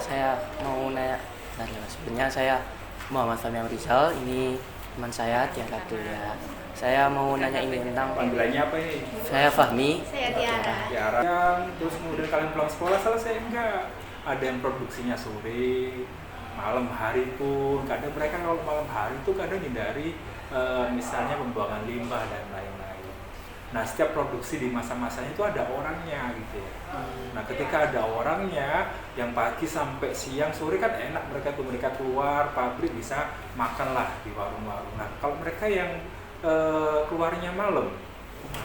Saya mau nanya, sebenarnya saya Muhammad Fahmi Rizal, ini teman saya Tiara ya. Saya mau nanya ini tentang panggilannya apa ini? Saya Fahmi. Saya Tiara. Terus kemudian kalian pulang sekolah selesai enggak? Ada yang produksinya sore, malam hari pun. Kadang mereka kalau malam hari itu kadang hindari misalnya pembuangan limbah dan lain-lain. Nah, setiap produksi di masa-masanya itu ada orangnya gitu ya. Nah, ketika ada orangnya, yang pagi sampai siang, sore kan enak mereka keluar pabrik bisa makanlah di warung-warung. Nah, kalau mereka yang keluarnya malam,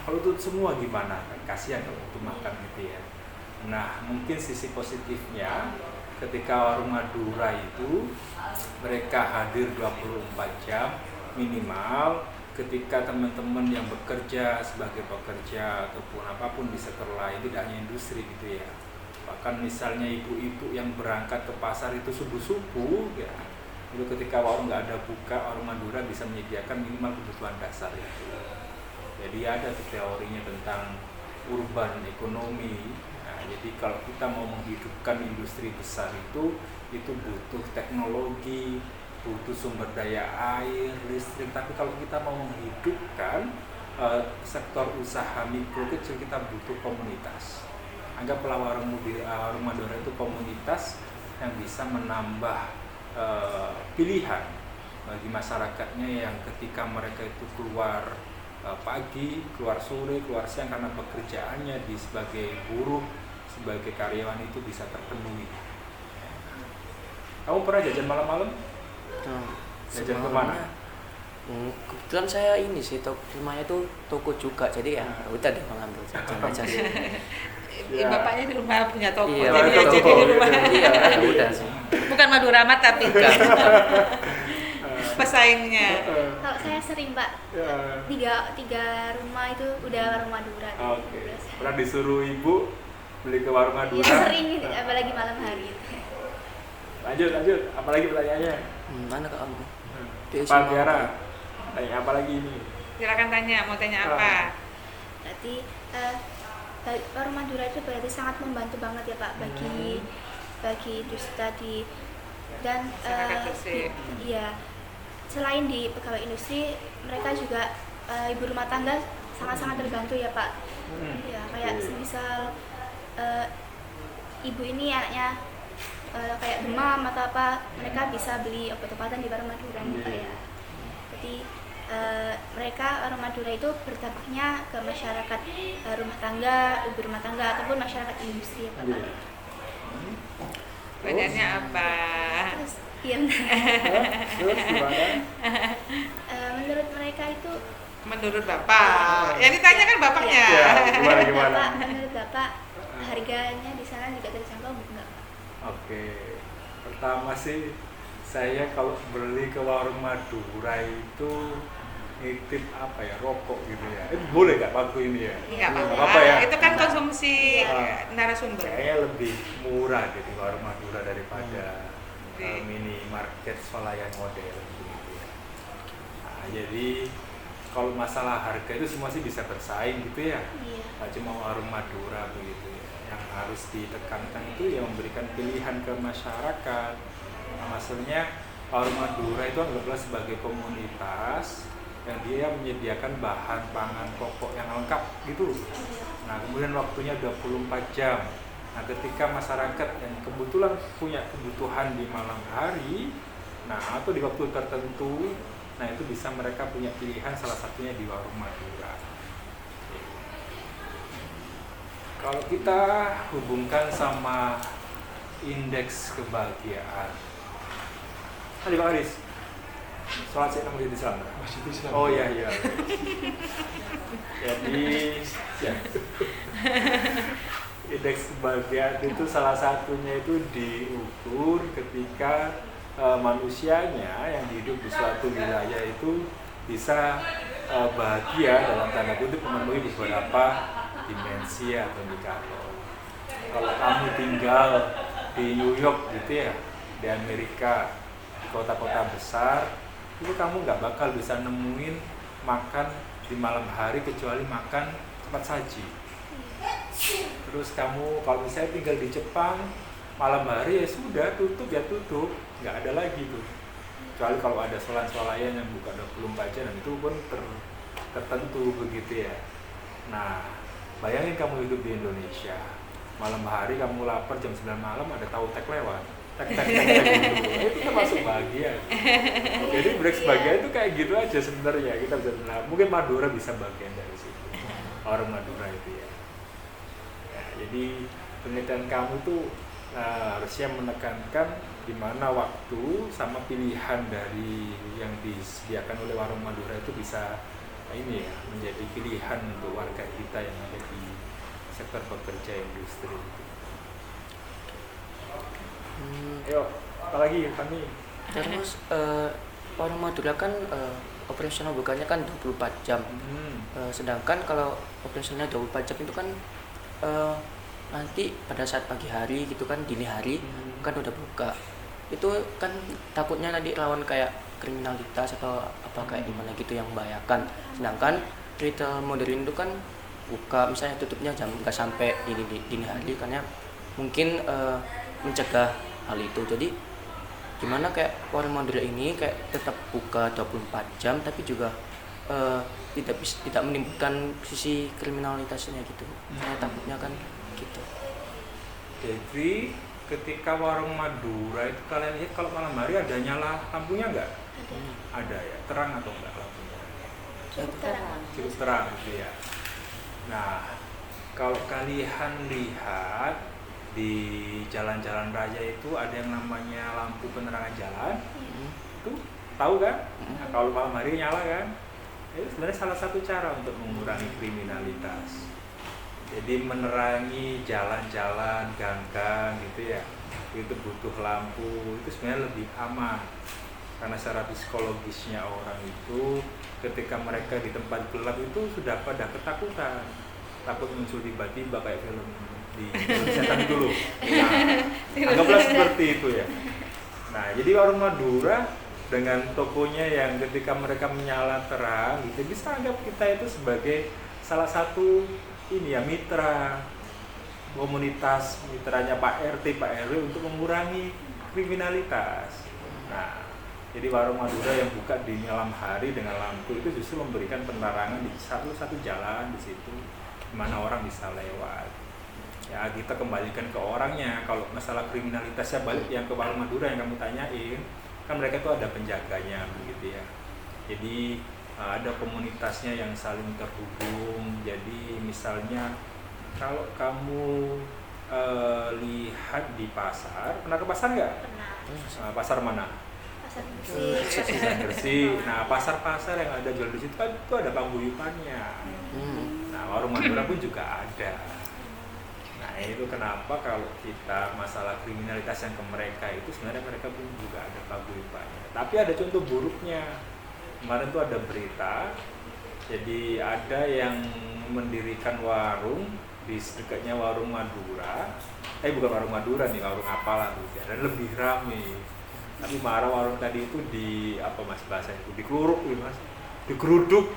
kalau itu semua gimana? Kan kasihan kalau untuk makan gitu ya. Nah, mungkin sisi positifnya ketika warung Madura itu mereka hadir 24 jam minimal. Ketika teman-teman yang bekerja sebagai pekerja ataupun apapun di sektor lain, tidak hanya industri gitu ya, bahkan misalnya ibu-ibu yang berangkat ke pasar itu subuh-subuh ya, itu ketika warung nggak ada buka, warung Madura bisa menyediakan minimal kebutuhan dasar ya. Jadi ada tuh teorinya tentang urban ekonomi. Nah, jadi kalau kita mau menghidupkan industri besar itu butuh teknologi, butuh sumber daya air, listrik. Tapi kalau kita mau menghidupkan sektor usaha mikro kecil, kita butuh komunitas. Anggaplah warung Madura itu komunitas yang bisa menambah pilihan bagi masyarakatnya yang ketika mereka itu keluar pagi, keluar sore, keluar siang karena pekerjaannya sebagai buruh, sebagai karyawan itu bisa terpenuhi. Kamu pernah jajan malam-malam? Jajan kemana? Kebetulan saya ini sih, rumahnya tuh toko juga, jadi ya udah deh mengambil jajan aja sih. Ya. Bapaknya di rumah punya toko, iya, jadi jajan di rumah. Iya, udah sih. Bukan Madura Amat tapi pesaingnya. Kalau saya sering Pak, tiga rumah itu udah warung Madura. Oke. Pernah disuruh ibu beli ke warung Madura? Iya sering, apalagi malam hari. Lanjut, apalagi pertanyaannya? Mana Kak kamu? Pak Tiara, tanya apa lagi ini? Silakan tanya, mau tanya apa? Berarti warung Madura itu berarti sangat membantu banget ya Pak bagi industri tadi dan iya, selain di pegawai industri, mereka juga ibu rumah tangga sangat-sangat terbantu ya Pak. Ya kayak misal ibu ini anaknya kayak demam atau apa, mereka bisa beli obat-obatan di warung Madura Pak ya. Jadi mereka warung Madura itu berdampaknya ke masyarakat rumah tangga, ibu rumah tangga ataupun masyarakat industri ya Pak. Pertanyaannya apa? Terus iya. Terus gimana? Menurut mereka itu, Menurut Bapak. Yang ditanya kan Bapaknya. Ya, gimana? Bapak, menurut Bapak harganya di sana juga terjangkau enggak? Oke, pertama sih saya kalau beli ke warung Madura itu nitip apa ya, rokok gitu ya. Boleh nggak pakai ini ya? Nggak apa ya? Itu kan konsumsi narasumber. Kayaknya lebih murah di warung Madura daripada minimarket swalayan model gitu ya. Nah, jadi kalau masalah harga itu semua sih bisa bersaing gitu ya. Iya. Nggak cuma warung Madura begitu ya. Yang harus ditekankan itu yang memberikan pilihan ke masyarakat. Nah, maksudnya warung Madura itu anggaplah sebagai komunitas yang dia menyediakan bahan pangan pokok yang lengkap gitu. Nah, kemudian waktunya 24 jam. Nah, ketika masyarakat yang kebetulan punya kebutuhan di malam hari, nah atau di waktu tertentu, nah itu bisa mereka punya pilihan, salah satunya di warung Madura. Kalau kita hubungkan sama indeks kebahagiaan, tadi Pak Aris, sholat sih kamu di Islam? Masih Islam. Oh iya. Jadi ya. Indeks kebahagiaan itu salah satunya itu diukur ketika manusianya yang hidup di suatu wilayah itu bisa bahagia dalam tanda kutip memenuhi beberapa dimensi atau indikator. Kalau kamu tinggal di New York gitu ya, di Amerika, di kota-kota besar, itu kamu nggak bakal bisa nemuin makan di malam hari kecuali makan cepat saji. Terus kamu kalau misalnya tinggal di Jepang, malam hari ya sudah tutup, nggak ada lagi tuh. Kecuali kalau ada swalayan yang buka 24 jam, dan itu pun tertentu begitu ya. Nah, bayangin kamu hidup di Indonesia, malam hari kamu lapar jam 9 malam ada tahu tek lewat, tek gitu. Itu termasuk bahagia. Jadi break bahagia itu kayak gitu aja sebenarnya. Kita bisa bilang, mungkin Madura bisa bagian dari situ. Orang Madura itu ya. Jadi penelitian kamu tuh harusnya menekankan di mana waktu sama pilihan dari yang disediakan oleh warung Madura itu bisa ini ya, menjadi pilihan untuk warga kita yang ada di sektor pekerja industri. Ayo, apalagi Fani? Terus warung Madura kan operasional bukanya kan 24 jam. Sedangkan kalau operasionalnya 24 jam itu kan nanti pada saat pagi hari gitu kan, dini hari kan udah buka. Itu kan takutnya nanti lawan kayak kriminalitas atau apa kayak gimana gitu yang membahayakan. Sedangkan retail modern itu kan buka misalnya tutupnya jam nggak sampai dini hari, karena mungkin mencegah hal itu. Jadi gimana kayak warung Madura ini kayak tetap buka 24 jam tapi juga tidak menimbulkan sisi kriminalitasnya gitu. Saya takutnya kan gitu. Jadi ketika warung Madura itu kalian lihat kalau malam hari ada nyala lampunya nggak? Ada ya, terang atau enggak lampunya? Cukup terang gitu ya. Nah, kalau kalian lihat di jalan-jalan raya itu ada yang namanya lampu penerangan jalan, itu tahu kan? Nah, kalau malam hari nyala kan? Itu sebenarnya salah satu cara untuk mengurangi kriminalitas. Jadi menerangi jalan-jalan, gang-gang gitu ya, itu butuh lampu, itu sebenarnya lebih aman. Karena secara psikologisnya orang itu ketika mereka di tempat gelap itu sudah pada ketakutan, takut muncul tiba-tiba kayak film di setan dulu. Nah, anggaplah seperti itu ya. Nah, jadi warung Madura dengan tokonya yang ketika mereka menyala terang gitu, bisa anggap kita itu sebagai salah satu ini ya, mitra komunitas, mitranya Pak RT, Pak RW untuk mengurangi kriminalitas. Nah, jadi warung Madura yang buka di malam hari dengan lampu itu justru memberikan penerangan di satu jalan di situ, di mana orang bisa lewat. Ya, kita kembalikan ke orangnya. Kalau masalah kriminalitasnya balik yang ke warung Madura yang kamu tanyain, kan mereka tuh ada penjaganya begitu ya. Jadi ada komunitasnya yang saling terhubung. Jadi misalnya kalau kamu lihat di pasar, pernah ke pasar nggak? Pernah. Pasar mana? Pasar Gresik. Nah, pasar-pasar yang ada jual di situ kan itu ada paguyubannya. Nah, warung Madura pun juga ada. Nah, itu kenapa kalau kita masalah kriminalitas yang ke mereka itu sebenarnya mereka pun juga ada paguyubannya. Tapi ada contoh buruknya. Kemarin tuh ada berita, jadi ada yang mendirikan warung di dekatnya warung Madura, bukan warung Madura nih, warung apalah tuh, dan lebih rame. Tapi marah warung tadi itu apa mas bahasa itu, dikeruduk mas, digeruduk,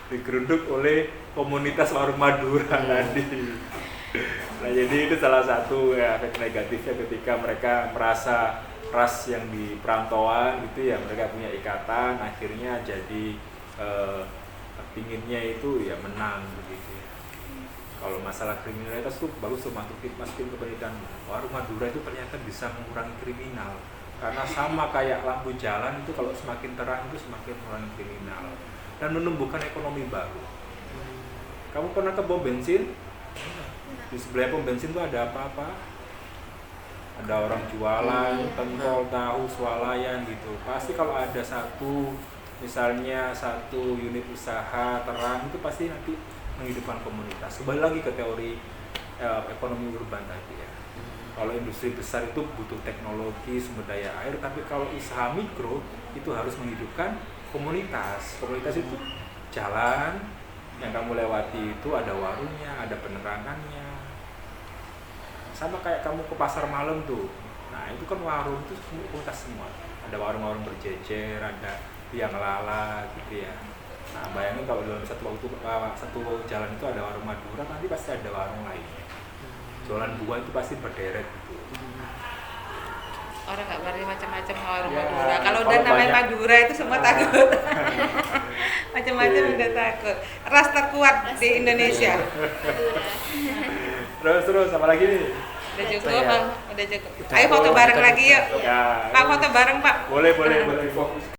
digeruduk oleh komunitas warung Madura tadi. Nah, jadi itu salah satu ya, efek negatifnya ketika mereka merasa ras yang di perantauan gitu ya, mereka punya ikatan, akhirnya jadi pinginnya itu ya menang begitu ya. Kalau masalah kriminalitas tuh bagus tuh masukin ke penelitian. Warung Madura itu ternyata bisa mengurangi kriminal, karena sama kayak lampu jalan itu kalau semakin terang itu semakin mengurangi kriminal dan menumbuhkan ekonomi baru. Kamu pernah ke pom bensin? Di sebelah pom bensin tuh ada apa-apa? Ada orang jualan, pentol, tahu, swalayan gitu. Pasti kalau ada misalnya satu unit usaha terang itu pasti nanti menghidupkan komunitas. Kembali lagi ke teori ekonomi urban tadi ya. Kalau industri besar itu butuh teknologi, sumber daya air, tapi kalau usaha mikro itu harus menghidupkan komunitas. Komunitas itu jalan yang kamu lewati itu ada warungnya, ada penerangannya. Sama kayak kamu ke pasar malam tuh. Nah, itu kan warung itu komunitas semua. Ada warung-warung berjejer, ada tiang lala gitu ya. Nah, bayangin kalau dalam satu jalan itu ada warung Madura, nanti pasti ada warung lainnya. jualan buah itu pasti berderet gitu. Orang nggak berani macam-macam warung Ya, Madura. Kalau udah kalau namanya banyak. Madura itu semua takut. Macam-macam Iya. udah takut. Ras terkuat di Indonesia. Terus apa lagi nih? Udah cukup, Ya. Bang. Udah cukup. Ayo foto bareng lagi yuk. Ya, Pak foto bareng Pak. boleh. Fokus.